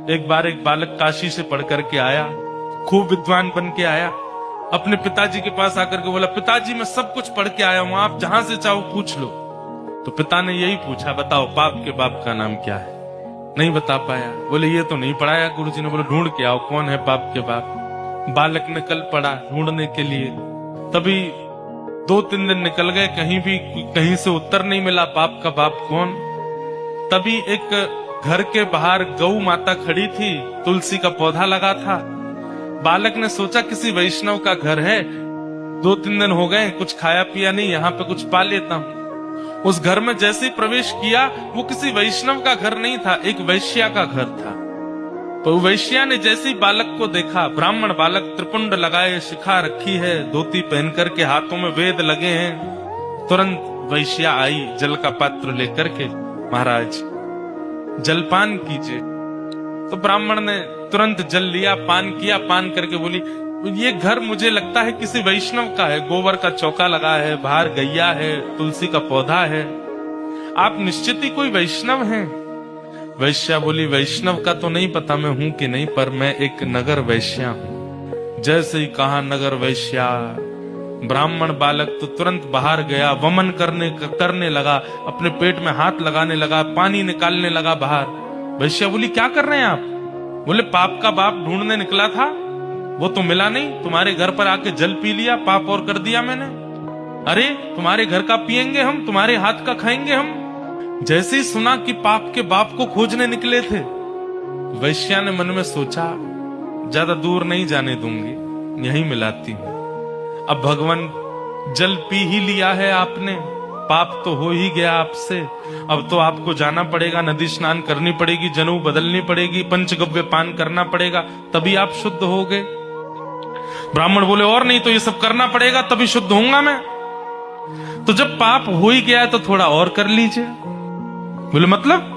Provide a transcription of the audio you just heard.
एक बार एक बालक काशी से पढ़ करके आया, खूब विद्वान बन के आया, अपने पिताजी के पास आकर के बोला, पिताजी मैं सब कुछ पढ़ के आया हूं, आप जहां से चाहो पूछ लो। तो पिता ने यही पूछा, बताओ पाप के बाप का नाम क्या है? नहीं बता पाया। बोले ये तो नहीं पढ़ाया गुरुजी ने। बोले ढूंढ के आओ कौन है पाप के बाप। बालक ने कल पढ़ा ढूंढने के लिए, तभी 2-3 दिन निकल गए, कहीं से उत्तर नहीं मिला पाप का बाप कौन। तभी एक घर के बाहर गौ माता खड़ी थी, तुलसी का पौधा लगा था। बालक ने सोचा किसी वैष्णव का घर है, 2-3 दिन हो गए कुछ खाया पिया नहीं, यहाँ पे कुछ पा लेता हूँ। उस घर में जैसे ही प्रवेश किया, वो किसी वैष्णव का घर नहीं था, एक वैश्या का घर था। तो वैश्या ने जैसे ही बालक को देखा, ब्राह्मण बालक, त्रिपुंड लगाए, शिखा रखी है, धोती पहन करके, हाथों में वेद लगे हैं, तुरंत वैश्या आई जल का पात्र लेकर के, महाराज जलपान कीजिए। तो ब्राह्मण ने तुरंत जल लिया, पान किया, पान करके बोली, ये घर मुझे लगता है किसी वैष्णव का है, गोबर का चौका लगा है, बाहर गैया है, तुलसी का पौधा है, आप निश्चित ही कोई वैष्णव हैं। वैश्या बोली, वैष्णव का तो नहीं पता मैं हूं कि नहीं, पर मैं एक नगर वैश्या हूं। जैसे ही कहा नगर वैश्या, ब्राह्मण बालक तो तुरंत बाहर गया, वमन करने लगा, अपने पेट में हाथ लगाने लगा, पानी निकालने लगा बाहर। वैश्या बोली, क्या कर रहे हैं आप? बोले पाप का बाप ढूंढने निकला था, वो तो मिला नहीं, तुम्हारे घर पर आके जल पी लिया, पाप और कर दिया मैंने। अरे तुम्हारे घर का पिएंगे हम, तुम्हारे हाथ का खाएंगे हम। जैसे ही सुना कि पाप के बाप को खोजने निकले थे, वैश्या ने मन में सोचा, ज्यादा दूर नहीं जाने दूंगी, यहीं मिलाती हूं। अब भगवान जल पी ही लिया है आपने, पाप तो हो ही गया आपसे, अब तो आपको जाना पड़ेगा, नदी स्नान करनी पड़ेगी, जनेऊ बदलनी पड़ेगी, पंचगव्य पान करना पड़ेगा, तभी आप शुद्ध होगे। ब्राह्मण बोले, और नहीं तो ये सब करना पड़ेगा तभी शुद्ध होऊंगा मैं। तो जब पाप हो ही गया है तो थोड़ा और कर लीजिए। बोले मतलब?